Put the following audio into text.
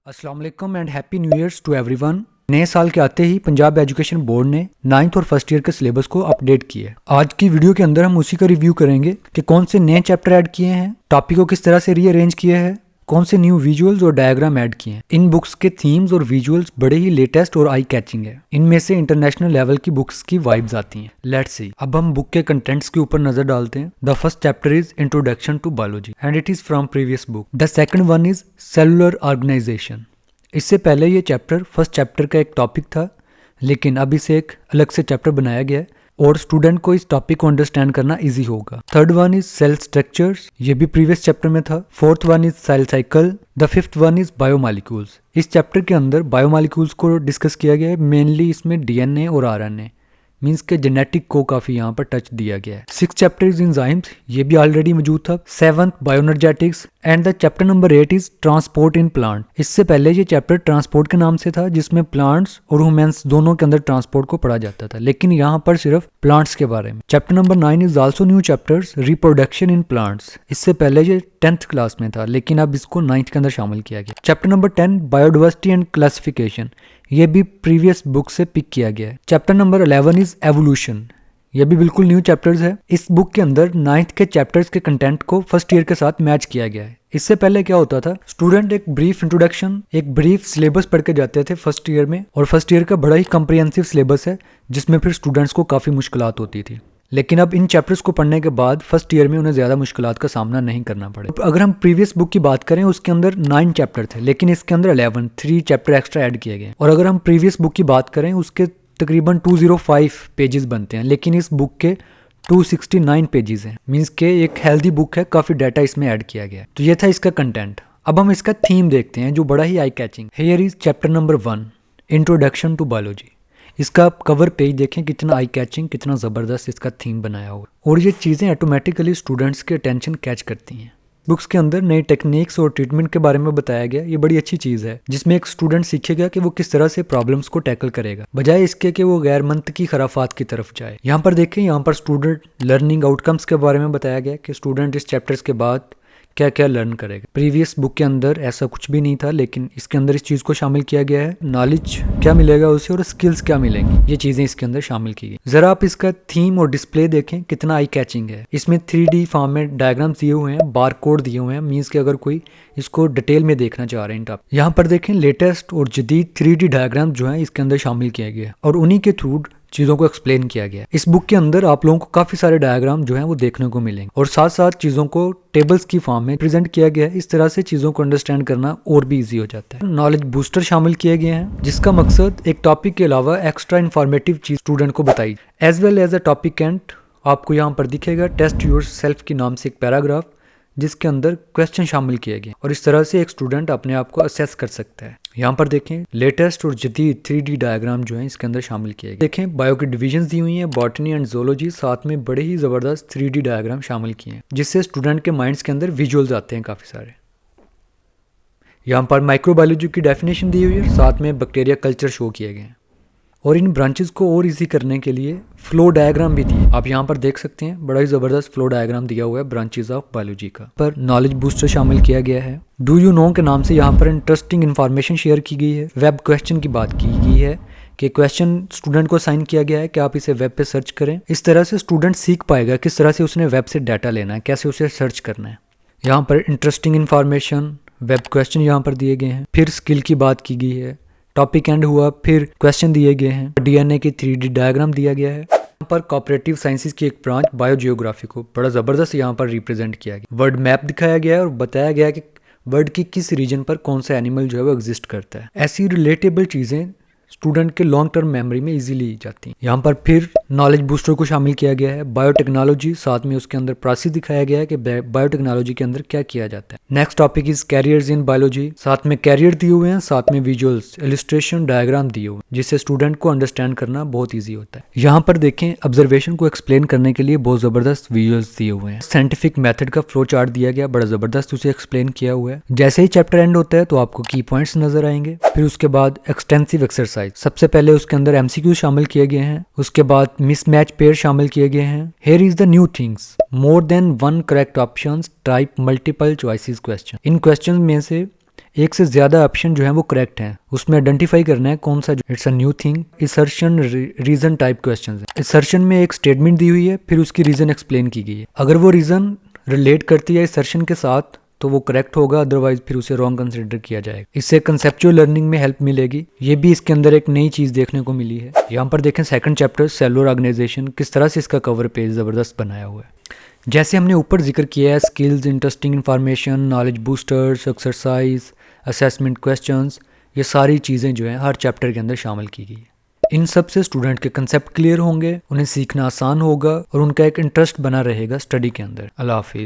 अस्सलाम वालेकुम and happy new years to everyone. नए साल के आते ही पंजाब एजुकेशन बोर्ड ने 9th और फर्स्ट ईयर के सिलेबस को अपडेट किया है। आज की वीडियो के अंदर हम उसी का रिव्यू करेंगे कि कौन से नए चैप्टर ऐड किए हैं, टॉपिक को किस तरह से रीअरेंज किया है, कौन से न्यू विजुअल्स और डायग्राम ऐड किए हैं। इन बुक्स के थीम्स और विजुअल्स बड़े ही लेटेस्ट और आई कैचिंग है। इनमें से इंटरनेशनल लेवल की बुक्स की वाइब्स आती हैं। लेट्स सी, अब हम बुक के कंटेंट्स के ऊपर नजर डालते हैं। The first chapter is introduction to biology and it is from previous book. The second one is cellular organization. इससे पहले ये चैप्टर फर्स्ट चैप्टर का एक टॉपिक था, लेकिन अब इसे एक अलग से चैप्टर बनाया गया है और स्टूडेंट को इस टॉपिक को अंडरस्टैंड करना इजी होगा। Third one is cell structures, ये भी प्रीवियस चैप्टर में था। Fourth one is cell cycle. The fifth one is biomolecules. इस चैप्टर के अंदर बायोमॉलिक्यूल्स को डिस्कस किया गया है। मेनली इसमें डीएनए और आरएनए मीन्स के जेनेटिक को काफी यहाँ पर टच दिया गया है। सिक्स चैप्टर इज एंजाइम्स, ये भी ऑलरेडी मौजूद था। Seventh bioenergetics and the chapter number 8 is transport in plant. इससे पहले ये चैप्टर ट्रांसपोर्ट के नाम से था, जिसमें प्लांट्स और ह्यूमंस दोनों के अंदर ट्रांसपोर्ट को पढ़ा जाता था, लेकिन यहाँ पर सिर्फ प्लांट्स के बारे में। Chapter number 9 is also new chapters reproduction in plants. इससे पहले ये 10th क्लास में था, लेकिन अब इसको 9th के अंदर शामिल किया गया। Chapter number 10 biodiversity and classification, ये भी प्रीवियस बुक से पिक किया गया है। चैप्टर नंबर 11 इज एवोल्यूशन, ये भी बिल्कुल न्यू चैप्टर्स है। इस बुक के अंदर 9th के चैप्टर्स के कंटेंट को फर्स्ट ईयर के साथ मैच किया गया है। इससे पहले क्या होता था, स्टूडेंट एक ब्रीफ इंट्रोडक्शन, एक ब्रीफ सिलेबस पढ़ के जाते थे फर्स्ट ईयर में, और फर्स्ट ईयर का बड़ा ही कॉम्प्रिहेंसिव सिलेबस है, जिसमें फिर स्टूडेंट्स को काफी मुश्किलात होती थी। लेकिन अब इन चैप्टर्स को पढ़ने के बाद फर्स्ट ईयर में उन्हें ज्यादा मुश्किलात का सामना नहीं करना पड़े। अगर हम प्रीवियस बुक की बात करें, उसके अंदर 9 चैप्टर थे, लेकिन इसके अंदर 3 चैप्टर एक्स्ट्रा ऐड किए गए। और अगर हम प्रीवियस बुक की बात करें, उसके तकरीबन 205 पेजेस बनते हैं, लेकिन इस बुक के 269 पेजेस हैं। मीन्स के एक हेल्दी बुक है, काफी डाटा इसमें ऐड किया गया है। तो ये था इसका कंटेंट। अब हम इसका थीम देखते हैं, जो बड़ा ही eye catching. Here is chapter number 1 introduction to biology. इसका कवर पेज देखें, कितना आई कैचिंग, कितना ज़बरदस्त इसका थीम बनाया हुआ, और ये चीज़ें ऑटोमेटिकली स्टूडेंट्स के अटेंशन कैच करती हैं। बुक्स के अंदर नई टेक्निक्स और ट्रीटमेंट के बारे में बताया गया। ये बड़ी अच्छी चीज़ है, जिसमें एक स्टूडेंट सीखेगा कि वो किस तरह से प्रॉब्लम्स को टैकल करेगा, बजाय इसके कि वो गैर मंतकी खराफात की तरफ जाए। यहाँ पर देखें, यहाँ पर स्टूडेंट लर्निंग आउटकम्स के बारे में बताया गया कि स्टूडेंट इस चैप्टर्स के बाद क्या क्या लर्न करेगा। प्रीवियस बुक के अंदर ऐसा कुछ भी नहीं था, लेकिन इसके अंदर इस चीज़ को शामिल किया गया है। नॉलेज क्या मिलेगा उसे और स्किल्स क्या मिलेंगी, ये चीज़ें इसके अंदर शामिल की गई। जरा आप इसका थीम और डिस्प्ले देखें, कितना आई कैचिंग है। इसमें 3D फॉर्म में डायग्राम्स दिए हुए हैं, बार कोड दिए हुए हैं, मीन्स कि अगर कोई इसको डिटेल में देखना चाह रहे हैं टॉपिक। यहाँ पर देखें, लेटेस्ट और जदीद 3D डायग्राम जो है इसके अंदर शामिल किया गया है, और उन्हीं के थ्रू चीज़ों को एक्सप्लेन किया गया है। इस बुक के अंदर आप लोगों को काफ़ी सारे डायग्राम जो हैं वो देखने को मिलेंगे, और साथ साथ चीज़ों को टेबल्स की फॉर्म में प्रेजेंट किया गया है। इस तरह से चीज़ों को अंडरस्टैंड करना और भी इजी हो जाता है। नॉलेज बूस्टर शामिल किए गए हैं, जिसका मकसद एक टॉपिक के अलावा एक्स्ट्रा इन्फॉर्मेटिव चीज़ स्टूडेंट को बताई। As well as a topic and आपको यहाँ पर दिखेगा टेस्ट योर सेल्फ के नाम से एक पैराग्राफ, जिसके अंदर क्वेश्चन शामिल किए गए, और इस तरह से एक स्टूडेंट अपने आप को असेस कर सकता है। यहाँ पर देखें, लेटेस्ट और जदीद 3D डायग्राम जो है इसके अंदर शामिल किए गए। देखें, बायो की डिविजन्स दी हुई हैं, बॉटनी एंड जोलॉजी, साथ में बड़े ही ज़बरदस्त 3D डायग्राम शामिल किए हैं, जिससे स्टूडेंट के माइंड्स के अंदर विजुअल्स आते हैं काफ़ी सारे। यहाँ पर माइक्रोबायोलॉजी की डेफिनेशन दी हुई है, साथ में बैक्टीरिया कल्चर शो किए गए हैं, और इन ब्रांचेस को और इजी करने के लिए फ्लो डायग्राम भी दिए। आप यहाँ पर देख सकते हैं, बड़ा ही ज़बरदस्त फ्लो डायग्राम दिया हुआ है ब्रांचेस ऑफ बायोलॉजी का। पर नॉलेज बूस्टर शामिल किया गया है। डू यू नो के नाम से यहाँ पर इंटरेस्टिंग इन्फॉर्मेशन शेयर की गई है। वेब क्वेश्चन की बात की गई है कि क्वेश्चन स्टूडेंट को असाइन किया गया है कि आप इसे वेब पे सर्च करें। इस तरह से स्टूडेंट सीख पाएगा किस तरह से उसने वेब से डाटा लेना है, कैसे उसे सर्च करना है। यहाँ पर इंटरेस्टिंग इन्फॉर्मेशन, वेब क्वेश्चन यहाँ पर दिए गए हैं। फिर स्किल की बात की गई है, टॉपिक एंड हुआ, फिर क्वेश्चन दिए गए हैं, डीएनए की 3D डायग्राम दिया गया है। यहाँ पर कोऑपरेटिव साइंसेज की एक ब्रांच बायोजियोग्राफी को बड़ा ज़बरदस्त यहाँ पर रिप्रेजेंट किया गया। वर्ड मैप दिखाया गया है और बताया गया है कि वर्ल्ड की किस रीजन पर कौन सा एनिमल जो है वो एग्जिस्ट करता है। ऐसी रिलेटेबल चीज़ें स्टूडेंट के लॉन्ग टर्म मेमोरी में इजीली जाती हैं। यहाँ पर फिर नॉलेज बूस्टर को शामिल किया गया है। बायोटेक्नोलॉजी, साथ में उसके अंदर प्रोसेस दिखाया गया है कि बायोटेक्नोलॉजी के अंदर क्या किया जाता है। Next topic is carriers in biology, साथ में कैरियर दिए हुए हैं, साथ में विजुअल्स, इलस्ट्रेशन, डायग्राम दिए हुए हैं, जिससे स्टूडेंट को अंडरस्टैंड करना बहुत ईजी होता है। यहाँ पर देखें, ऑब्जर्वेशन को एक्सप्लेन करने के लिए बहुत ज़बरदस्त विजुअल्स दिए हुए हैं। साइंटिफिक मेथड का फ्लो चार्ट दिया गया, बड़ा ज़बरदस्त उसे एक्सप्लेन किया हुआ है। जैसे ही चैप्टर एंड होता है तो आपको की पॉइंट्स नजर आएंगे। फिर उसके बाद एक्सटेंसिव एक्सरसाइज, सबसे पहले उसके अंदर MCQ शामिल किए गए हैं, उसके बाद मिसमैच पेयर शामिल किए गए हैं। Here is the new things, more than one correct options, type multiple choices question. In question में से एक से ज्यादा ऑप्शन जो है वो करेक्ट हैं, उसमें आइडेंटिफाई करना है कौन सा it's a new thing. Assertion reason type question है। असर्शन में एक स्टेटमेंट दी हुई है, फिर उसकी रीजन एक्सप्लेन की गई है। अगर वो रीजन रिलेट करती है असर्शन के साथ तो वो करेक्ट होगा, अदरवाइज फिर उसे रॉन्ग कंसिडर किया जाएगा। इससे कंसेप्चुअल लर्निंग में हेल्प मिलेगी। ये भी इसके अंदर एक नई चीज देखने को मिली है। यहाँ पर देखें सेकंड चैप्टर सेलुलर ऑर्गेनाइजेशन, किस तरह से इसका कवर पेज जबरदस्त बनाया हुआ है। जैसे हमने ऊपर जिक्र किया है, skills, interesting information, knowledge boosters, exercise, assessment questions, ये सारी चीज़ें जो हैं हर चैप्टर के अंदर शामिल की गई है। इन सब से स्टूडेंट के कंसेप्ट क्लियर होंगे, उन्हें सीखना आसान होगा और उनका एक इंटरेस्ट बना रहेगा स्टडी के अंदर। अल्लाह हाफिज़।